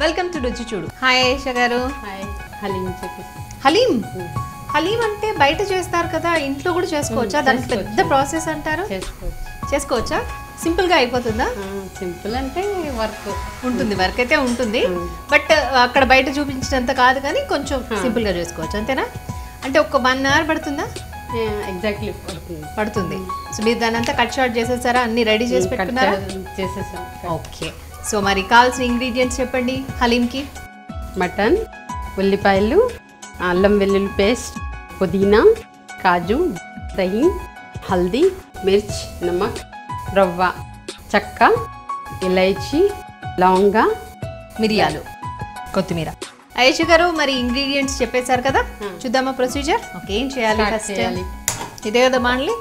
Welcome to రుచి చూడు. Hi Ayesha గారు. హాయ్. హలీం హలీం హలీం అంటే బయట చేస్తారు కదా, ఇంట్లో కూడా చేసుకోవచ్చా? దానికి పెద్ద ప్రాసెస్ అంటారు. చేసుకోవచ్చా? సింపుల్ గా అయిపోతుందా? సింపుల్ అంటే వర్క్ ఉంటుంది, వర్క్ అయితే ఉంటుంది, బట్ అక్కడ బయట చూపించినంత కాదు, కానీ కొంచెం సింపుల్ గా చేసుకోవచ్చు అంతేనా? అంటే ఒక 1 hour పడుతుందా? ఎగ్జాక్ట్లీ పడుతుంది. సో మీరు దాని అంతా కట్ షార్ట్ చేసేసారా? అన్ని రెడీ చేసి పెట్టుకున్నారా? చేసేసాం. ఓకే. సో మరి కావాల్సిన ఇంగ్రీడియంట్స్ చెప్పండి హలీంకి. మటన్, ఉల్లిపాయలు, అల్లం వెల్లుల్లి పేస్ట్, పుదీనా, కాజు, దహి, హల్దీ, మిర్చ్, నమక్, రవ్వ, చెక్క, ఇలైచి, లవంగా, మిరియాలు, కొత్తిమీర. ఆయేషా గారు మరి ఇంగ్రీడియంట్స్ చెప్పేశారు కదా, చూద్దామా ప్రొసీజర్? ఓకే, ఏం చేయాలి ఫస్ట్? ఇదే కదా బాండ్లీ?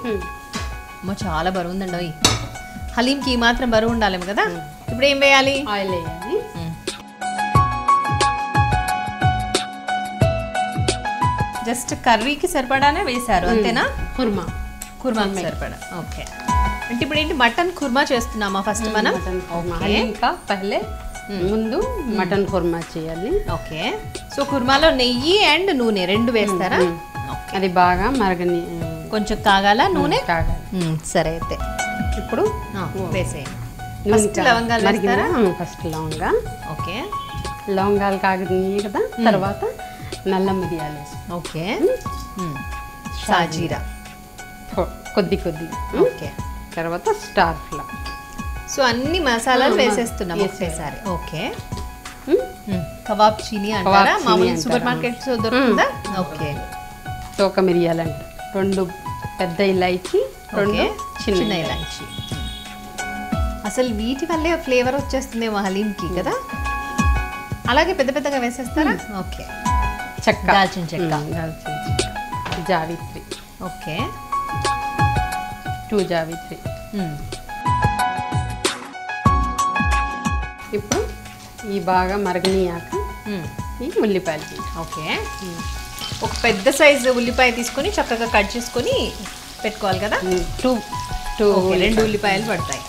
చాలా బరువు ఉందండి హలీంకి, ఈ మాత్రం బరువు ఉండాలేమో కదా. ఇప్పుడు ఏం వేయాలి? ఆయిల్ వేయాలి. జస్ట్ కర్రీకి సరిపడానే వేశారు అంతేనా? కుర్మాకి సరిపడా. ఓకే. అంటే ఇప్పుడు ఏంటి, మటన్ కుర్మా చేస్తున్నామా ఫస్ట్ మనం? ఇంకా పహలే ముందు మటన్ కుర్మా చేయాలి. ఓకే. సో కుర్మాలో నెయ్యి అండ్ నూనె రెండు వేస్తారా? అది బాగా మరగని, కొంచెం కాగాల నూనె. సరే అయితే ఇప్పుడు వేసేయండి. ఫస్ట్ లవంగాలు వేస్తారా? ఫస్ట్ లవంగా. ఓకే. లవంగాలు కాగినాయి కదా, తర్వాత నల్ల మిరియాలు. ఓకే. సాజీరా కొద్ది కొద్ది. ఓకే. తర్వాత స్టార్ ఫ్లవర్. సో అన్ని మసాలాలు వేసేస్తున్నాం ఒకేసారి. ఓకే. కబాబ్ చీనీ అంటారా? మామూలు సూపర్ మార్కెట్స్ దొరుకుతుందా? ఓకే. తోక మిరియాలు అంట, 2 పెద్ద ఇలాచి, 2 చిన్న ఇలాచి. అసలు వీటి వల్లే ఫ్లేవర్ వచ్చేస్తుందేమో హలీంకి కదా. అలాగే పెద్ద పెద్దగా వేసేస్తారా? ఓకే. చెక్క, దాల్చిన చెక్క, జావిత్రి. ఓకే. 2 జావిత్రి. ఇప్పుడు ఈ బాగా మరగనియాక ఈ ఉల్లిపాయలు. ఓకే. ఒక పెద్ద సైజు ఉల్లిపాయ తీసుకొని చక్కగా కట్ చేసుకొని పెట్టుకోవాలి కదా. 2 ఉల్లిపాయలు పడతాయి.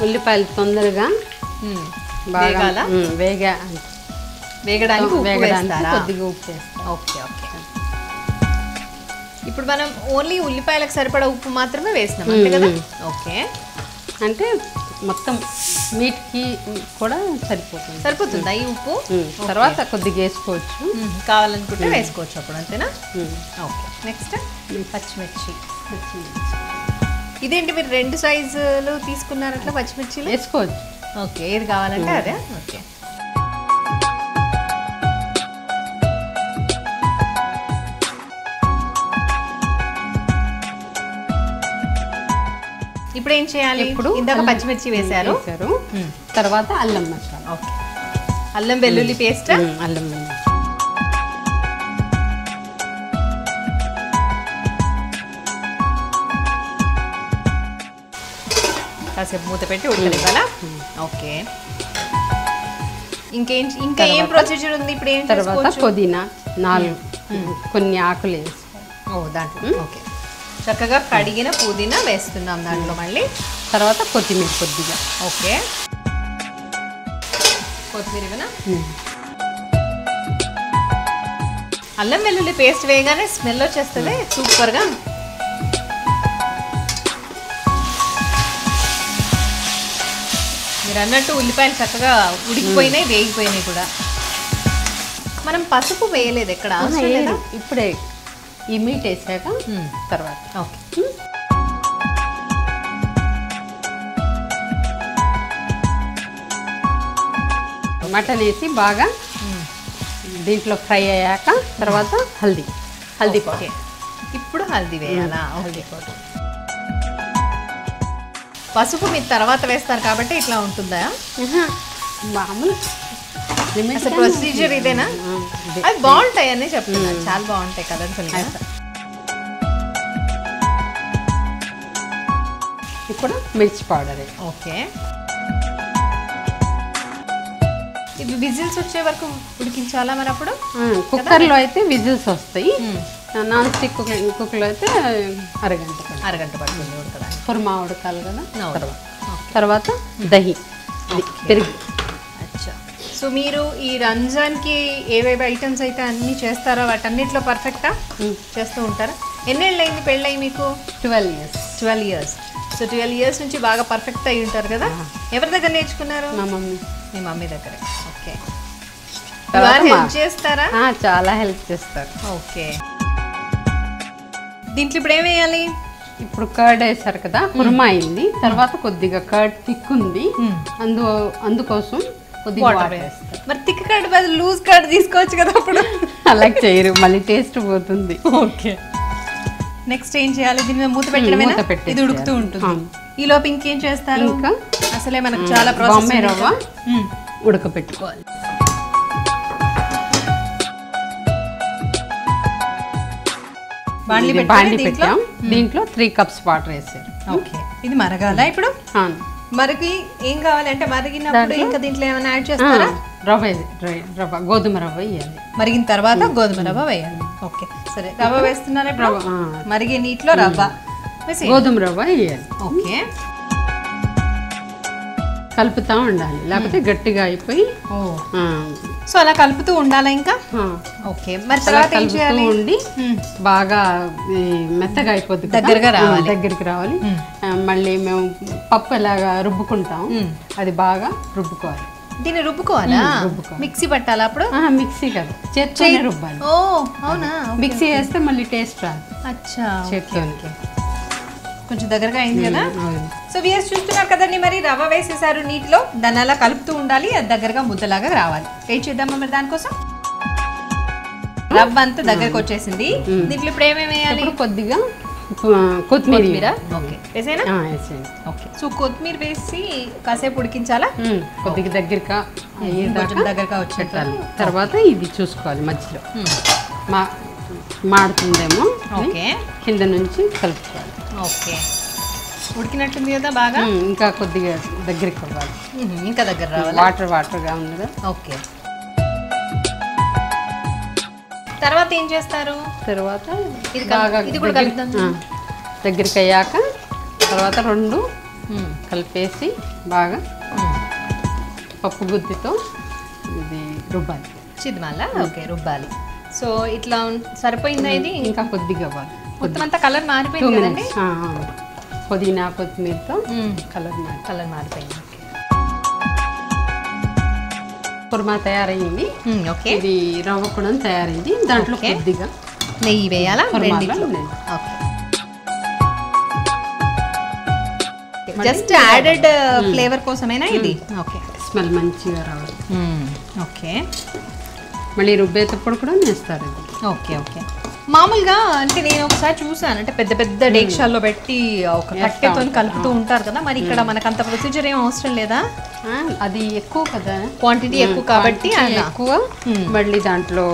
ఉల్లిపాయలు తొందరగా వేగడానికి కొద్దిగా ఉప్పు వేస్తాం. ఓకే. ఓకే. ఇప్పుడు మనం ఓన్లీ ఉల్లిపాయలకు సరిపడా ఉప్పు మాత్రమే వేసినాం అంతే కదా. ఓకే. అంటే మొత్తం మీట్కి కూడా సరిపోతుందా ఈ ఉప్పు? తర్వాత కొద్దిగా వేసుకోవచ్చు, కావాలనుకుంటే వేసుకోవచ్చు అప్పుడు అంతేనా. ఓకే. నెక్స్ట్ పచ్చిమిర్చి. ఇదేంటి మీరు 2 సైజులు తీసుకున్నారట్లా పచ్చిమిర్చిలు? వేసుకోవచ్చు. ఓకే, ఏది కావాలంటే అదే. ఓకే. ఇప్పుడు ఏం చేయాలి? ఇప్పుడు ఇందాక పచ్చిమిర్చి వేశారు, తర్వాత అల్లం మసాలా. ఓకే. అల్లం వెల్లుల్లి పేస్ట్. అల్లం వెల్లుల్లి కాసేపు మూత పెట్టి ఉడకనివ్వాలా? ఓకే. ఇంకా ఏం ప్రొసీజర్ ఉంది ఇప్పుడు? ఏం తర్వాత పుదీనా 4 కొన్ని ఆకులు వేసి దాంట్లో. ఓకే. చక్కగా కడిగిన పుదీనా వేస్తున్నాం దాంట్లో మళ్ళీ. తర్వాత కొత్తిమీర కొద్దిగా. ఓకే. కొత్తిమీర. అల్లం వెల్లుల్లి పేస్ట్ వేయగానే స్మెల్ వచ్చేస్తుంది సూపర్గా. మీరు అన్నట్టు ఉల్లిపాయలు చక్కగా ఉడికిపోయినాయి, వేగిపోయినాయి కూడా. మనం పసుపు వేయలేదు ఎక్కడ, ఇప్పుడే ఈ మీట్ వేసాక తర్వాత. ఓకే. మటన్ వేసి బాగా దీంట్లో ఫ్రై అయ్యాక తర్వాత హల్దీ పౌడర్. ఇప్పుడు హల్దీ వేయాలా? హల్దీ పౌడర్. పసుపు మీరు తర్వాత వేస్తారు కాబట్టి ఇట్లా ఉంటుందా? మామూలు ప్రొసీజర్ ఇదేనా? అవి బాగుంటాయి అని చెప్తున్నాను, చాలా బాగుంటాయి కలర్ఫుల్గా. ఇప్పుడు మిర్చి పౌడర్. ఓకే. ఇవి విజిల్స్ వచ్చే వరకు ఉడికించాలా మరి అప్పుడు? కుక్కర్లో అయితే విజిల్స్ వస్తాయి, నాన్ స్టిక్ కుక్కర్లో అయితే అరగంట పడుతుంది ఉడకడానికి. కుర్మా ఉడకాలి కదా. తర్వాత దహి పెరుగు. అచ్చా. సో మీరు ఈ రంజాన్కి ఏవేవి ఐటమ్స్ అయితే అన్నీ చేస్తారో వాటన్నిటిలో పర్ఫెక్టా చేస్తూ ఉంటారా? ఎన్నేళ్ళు అయింది పెళ్ళయి మీకు? 12 years. 12 years. సో 12 years నుంచి బాగా పర్ఫెక్ట్ అయి ఉంటారు కదా. ఎవరి దగ్గర నేర్చుకున్నారు? మా మమ్మీ. మీ మమ్మీ దగ్గర. ఓకే. తర్వాత హెల్ప్ చేస్తారా? చాలా హెల్ప్ చేస్తారు. ఓకే. దీంట్లో ఇప్పుడు ఏం వేయాలి? ఇప్పుడు కర్డ్ వేసారు కదా, కుర్మా అయింది. తర్వాత కొద్దిగా కర్డ్ థిక్ ఉంది, అందుకోసం కొద్దిగా వాటర్ వేస్తారు. మరి థిక్ కర్డ్ బదులు లూజ్ కర్డ్ తీసుకోవచ్చు కదా అప్పుడు. అలా చేయరు, మళ్ళీ టేస్ట్ పోతుంది. ఓకే. నెక్స్ట్ ఏం చేయాలి? దీని మీద మూత పెట్టడమేనా? ఇది ఉడుకుతూ ఉంటుంది. ఈ లోపు ఇంకేం చేస్తారు? ఇంకా అసలే మనకు చాలా ప్రాసెస్. బాంబే రవ్వ ఉడకపెట్టుకోవాలి. బాండి పెట్టాం. దీంట్లో 3 cups వాటర్ వేసారు. ఓకే. ఇది మరగాల ఇప్పుడు? మరిగి ఏం కావాలంటే మరిగినప్పుడు ఇంకా దీంట్లో ఏమైనా యాడ్ చేస్తారా? రవ్వ గోధుమ రవ్వ వేయాలి. మరిగిన తర్వాత గోధుమ రవ్వ వేయాలి. ఓకే సరే. రవ్వ వేస్తున్నారా ఇప్పుడు? మరిగే నీటిలో రవ్వ గోధుమ రవ్వ వేయాలి. ఓకే. కలుపుతూ ఉండాలి, లేకపోతే గట్టిగా అయిపోయి. సో అలా కలుపుతూ ఉండాలా ఇంకా? ఓకే. మరి తర్వాత ఏం చేయాలి? ఉండి బాగా మెత్తగా అయిపోద్ది, దగ్గరికి రావాలి. మళ్ళీ మేము పప్పు ఎలాగా రుబ్బుకుంటాం, అది బాగా రుబ్బుకోవాలి. దీన్ని రుబ్బుకోవాలా? మిక్సీ పట్టాలా అప్పుడు? మిక్సీ కాదు, చేత్తోనే రుబ్బాలి. ఓ అవునా. మిక్సీ వేస్తే మళ్ళీ టేస్ట్ రాదు. అచ్చా. చేత్తోనే. కొంచెం దగ్గరగా అయింది కదా. సో వ్యూయర్స్ చూస్తున్నారు కదండి, మరి రవ్వ వేసేసారు నీటిలో. దాన్ని అలా కలుపుతూ ఉండాలి, అది దగ్గరగా ముద్దలాగా రావాలి. వెయిట్ చేద్దామా మరి దానికోసం. రవ్వ అంతా దగ్గరకు వచ్చేసింది. దీంట్లో ఇప్పుడు ఏమేమి వేయాలి? కొద్దిగా కొత్తిమీర. ఓకే వేసేనా? ఓకే. సో కొత్తిమీర వేసి కాసేపు ఉడికించాలా? కొద్దిగా దగ్గరగా వచ్చేట్టాలి. తర్వాత ఇది చూసుకోవాలి, మధ్యలో మాడుతుందేమో. ఓకే. కింద నుంచి కలుపుకోవాలి. ఓకే. ఉడికినట్టుంది కదా బాగా. ఇంకా కొద్దిగా దగ్గరికి అవ్వాలి, ఇంకా దగ్గర రావాలి. వాటర్గా ఉంది కదా. ఓకే. తర్వాత ఏం చేస్తారు? తర్వాత ఇది కూడా దగ్గరికి అయ్యాక తర్వాత 2 కలిపేసి బాగా పప్పు గుత్తితో ఇది రుబ్బాలి. చిద్మాల. ఓకే రుబ్బాలి. సో ఇట్లా సరిపోయిందా ఇది? ఇంకా కొద్దిగా అవ్వాలి. మొత్తం అంతా కలర్ మారిపోయింది కదండి. పుదీనా కొత్తిమీరతో కలర్ మారిపోయింది. కుర్మా తయారైంది. ఓకే. ఇది రవ్వ కూడా తయారైంది. దాంట్లో కొద్దిగా నెయ్యి వేయాలా? జస్ట్ యాడెడ్ ఫ్లేవర్ కోసమేనా ఇది? ఓకే. స్మెల్ మంచిగా రావాలి. ఓకే. మళ్ళీ రుబ్బేటప్పుడు కూడా వేస్తారు ఇది. ఓకే. ఓకే. మామూలుగా అంటే నేను ఒకసారి చూసాను, అంటే పెద్ద పెద్ద డేక్షాల్లో పెట్టి ఒక కట్టెతో కలుపుతూ ఉంటారు కదా. మరి ఇక్కడ మనకు అంత ప్రొసీజర్ ఏం అవసరం లేదా? అది ఎక్కువ కదా, క్వాంటిటీ ఎక్కువ కాబట్టి ఎక్కువ. మళ్ళీ దాంట్లో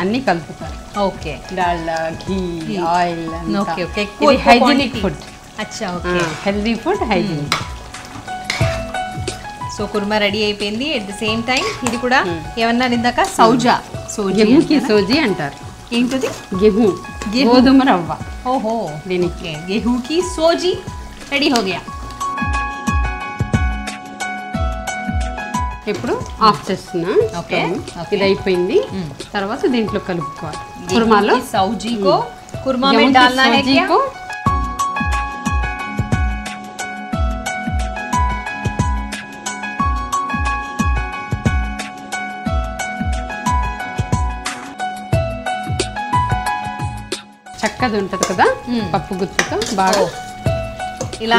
అన్ని కలుపుతారు. Okay. Dalda, ghee, oil. Okay. Okay. Hygienic food. అచ్చా. Okay. Healthy food, hygienic. So kurma ready అయిపోయింది. ఎట్ ది సేమ్ టైం ఇది కూడా ఏమన్నా ఇందాక సౌజా, సోజీ అంటారు. ఏంటది? గోధుమ రవ్వ. ఓహో. దీనికి గేహూకి సోజీ రెడీ హో గయా. ఇప్పుడు ఆఫ్ చేస్తున్నా. ఓకే. ఇది అయిపోయింది. తర్వాత దీంట్లో కలుపుకోవాలి. కుర్మాలో సౌజీకో కుర్మా మే డాల్నా హై క్యా? చక్కది ఉంటది కదా, పప్పు గుత్తితో బాగా ఇలా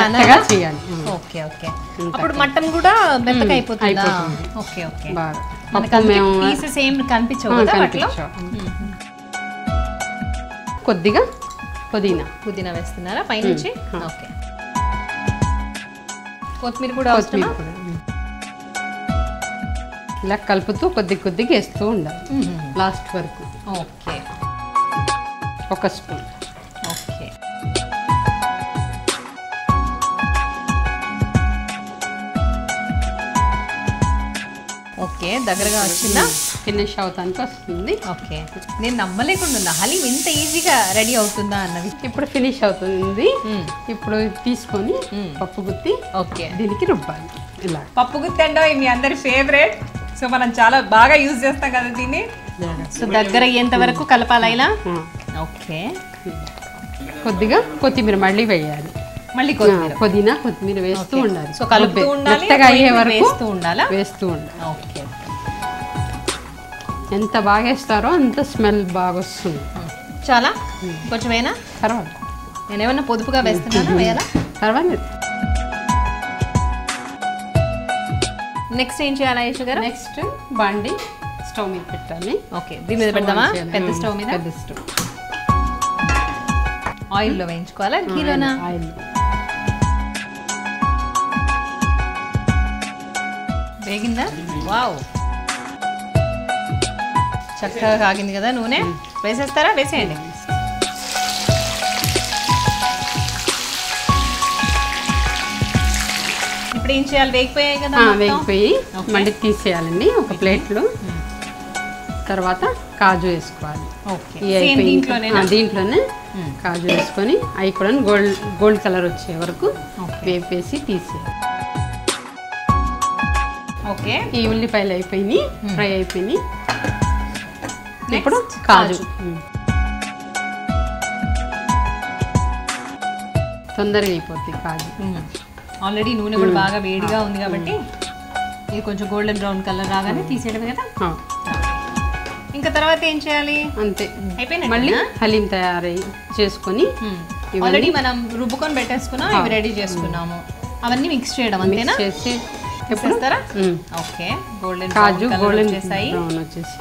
చేయాలి. ఓకే. ఓకే. అప్పుడు మటన్ కూడా మెత్తగా అయిపోతుందా? ఓకే. ఓకే. పీసెస్ ఏం కనిపించవు కదా వాటిలో. కొద్దిగా పుదీనా వేస్తున్నారా పైనుంచి? ఓకే. కొత్తిమీర కూడా అవసరమా? ఇలా కలుపుతూ కొద్దిగా వేస్తూ ఉండాలి లాస్ట్ వరకు. ఓకే. 1 స్పూన్. ఓకే. ఓకే. దగ్గరగా వచ్చిందా? ఫినిష్ అవుతానికి వస్తుంది. ఓకే. నేను నమ్మలేకుండా హలీం ఇంత ఈజీగా రెడీ అవుతుందా అన్నది. ఇప్పుడు ఫినిష్ అవుతుంది. ఇప్పుడు తీసుకొని పప్పు గుత్తి ఓకే దీనికి రుబ్బాలి. ఇలా పప్పు గుత్తండో మీ అందరి ఫేవరెట్. సో మనం చాలా బాగా యూజ్ చేస్తాం కదా దీన్ని. సో దగ్గర అయ్యేంత వరకు కలపాలి ఇలా. ఓకే, కొద్దిగా కొత్తిమీర మళ్ళీ వేయాలి. మళ్ళీ పుదీనా కొత్తిమీర వేస్తూ ఉండాలి. సో కలుపుతూ ఉండాలి, మెత్తగా అయ్యే వరకు వేస్తూ ఉండాలా? వేస్తూ ఉండాలి. ఓకే, ఎంత బాగా వేస్తారో అంత స్మెల్ బాగా వస్తుంది. చాలా కొంచెం అయినా పర్వాలేదు. నేనేమన్నా పొదుపుగా వేస్తున్నానా? వేయాలా? పర్వాలేదు. నెక్స్ట్ ఏం చేయాలి ఆయేషా గారు? నెక్స్ట్ బాండి స్టవ్ మీద పెట్టాలి. ఓకే, దీని మీద పెడదామా? పెద్ద స్టవ్ మీద. పెద్ద స్టవ్. ఆయిల్లో వేయించుకోవాలా? ఘీలోనా? ఆయిల్. వేగిందా? వావ్, చక్కగా కాగింది కదా నూనె. వేసేస్తారా? వేసేయండి. ఇప్పుడు ఏం చేయాలి? వేగిపోయాయి కదా? వేగిపోయి మళ్ళీ తీసేయాలండి ఒక ప్లేట్లో. తర్వాత కాజు వేసుకోవాలి. దీంట్లోనే కాజు వేసుకొని అవి కూడా గోల్డ్ కలర్ వచ్చే వరకు వేపేసి తీసేయాలి. ఓకే, ఈ ఉల్లిపాయలు అయిపోయినాయి, ఫ్రై అయిపోయినాయి. ఇప్పుడు కాజు. తొందరగా అయిపోతుంది కాజు. ఆల్రెడీ నూనె కూడా బాగా వేడిగా ఉంది కాబట్టి ఇది కొంచెం గోల్డెన్ బ్రౌన్ కలర్ రాగానే తీసేయడమే కదా. ఇంకా తర్వాత ఏం చేయాలి? అంతే, అయిపోయినా. మళ్ళీ హలీం తయారై చేసుకొని ఆల్రెడీ మనం రుబ్బుకొని పెట్టేసుకున్నాం, ఇవి రెడీ చేసుకున్నాము. అవన్నీ మిక్స్ చేయడం అంతేనా? చేసి ఎప్పుడేస్తారా? ఓకే, గోల్డెన్ కాజు గోల్డెన్ వచ్చేసాయి. బ్రౌన్ వచ్చేసి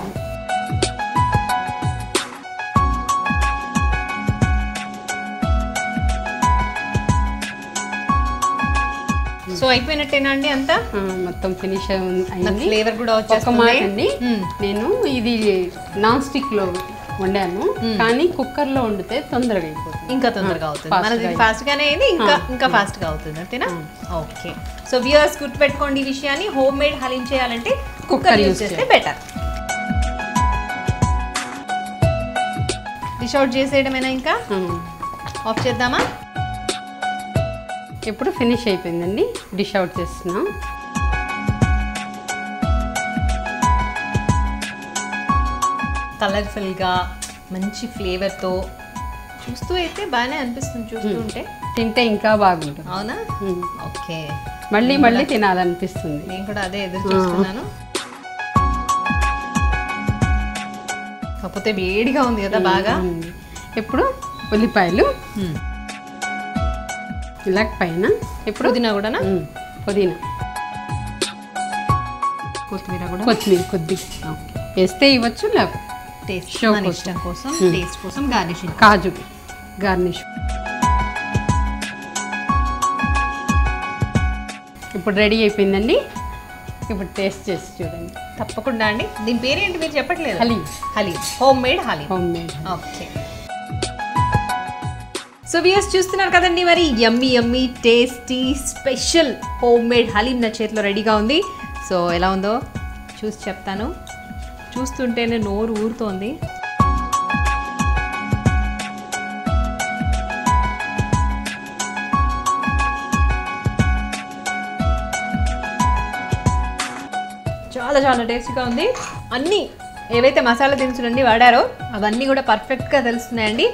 సో అయిపోయినట్టేనా అండి అంతా? మొత్తం ఫినిష్ అయింది. ఫ్లేవర్ కూడా ఒక వచ్చేస్తుంది. మాట అండి, నేను ఇది నాన్ స్టిక్ లో వండాను, కానీ కుక్కర్ లో వండితే తొందరగా అయిపోతుంది. ఇంకా తొందరగా అవుతుంది. మనది ఫాస్ట్ గానే అయింది, ఇంకా ఫాస్ట్ గా అవుతుంది అంతేనా? ఓకే, సో వ్యూయర్స్ గుర్తుపెట్టుకోండి ఈ విషయాన్ని. హోమ్ మేడ్ హలీం చేయాలంటే కుక్కర్ యూజ్ చేస్తే బెటర్. డిష్ అవుట్ చేసేయడమేనా? ఇంకా ఆఫ్ చేద్దామా? ఇప్పుడు ఫినిష్ అయిపోయిందండి, డిష్ అవుట్ చేస్తున్నాం. కలర్ఫుల్గా మంచి ఫ్లేవర్తో చూస్తూ అయితే బాగానే అనిపిస్తుంది. చూస్తుంటే తింటే ఇంకా బాగుంటుంది. అవునా? ఓకే, మళ్ళీ మళ్ళీ తినాలనిపిస్తుంది. నేను కూడా అదే ఎదురు చూస్తున్నాను. కాకపోతే వేడిగా ఉంది కదా బాగా. ఇప్పుడు ఉల్లిపాయలు ఇలా పైన. ఇప్పుడు పుదీనా కూడానా? పుదీనా, కొత్తిమీర కూడా. కొత్తిమీర కొద్దిగా వేస్తే ఇవ్వచ్చు, లేకపోతే టేస్ట్ మన ఇష్టం కోసం, టేస్ట్ కోసం గార్నిషింగ్. కాజు గార్నిష్. ఇప్పుడు రెడీ అయిపోయిందండి. ఇప్పుడు టేస్ట్ చేసి చూడండి. తప్పకుండా అండి. దీని పేరేంటి మీరు చెప్పట్లేదు? Haleem. Haleem, home made haleem. Home made. Okay, so viewers చూస్తున్నారు కదండి, మరి yummy yummy tasty special home made haleem నా చేతిలో రెడీగా ఉంది. సో ఎలా ఉందో చూసి చెప్తాను. చూస్తుంటేనే నోరు ఊరుతోంది. చాలా చాలా టేస్టీగా ఉంది. అన్నీ ఏవైతే మసాలా దినుసులన్నీ వాడారో అవన్నీ కూడా పర్ఫెక్ట్గా తెలుస్తున్నాయండి.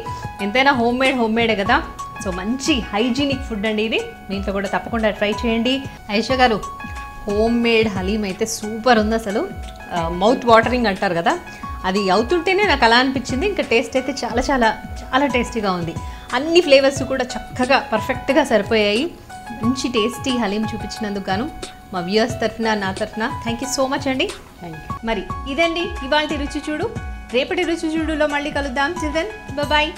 ఎంతైనా హోమ్ మేడే కదా. సో మంచి హైజీనిక్ ఫుడ్ అండి ఇది. మీ ఇంట్లో కూడా తప్పకుండా ట్రై చేయండి. ఆయేషా గారు, హోమ్ మేడ్ హలీం అయితే సూపర్ ఉంది అసలు. మౌత్ వాటరింగ్ అంటారు కదా, అది అవుతుంటేనే నాకు అలా అనిపించింది. ఇంకా టేస్ట్ అయితే చాలా చాలా చాలా టేస్టీగా ఉంది. అన్ని ఫ్లేవర్స్ కూడా చక్కగా పర్ఫెక్ట్గా సరిపోయాయి. మంచి టేస్టీ హలీం చూపించినందుకు గాను మా వ్యూయర్స్ తరఫున, నా తరఫున థ్యాంక్ యూ సో మచ్ అండి. మరి ఇదండి ఇవాల్టి రుచి చూడు. రేపటి రుచి చూడులో మళ్ళీ కలుద్దాం. Till then, bye.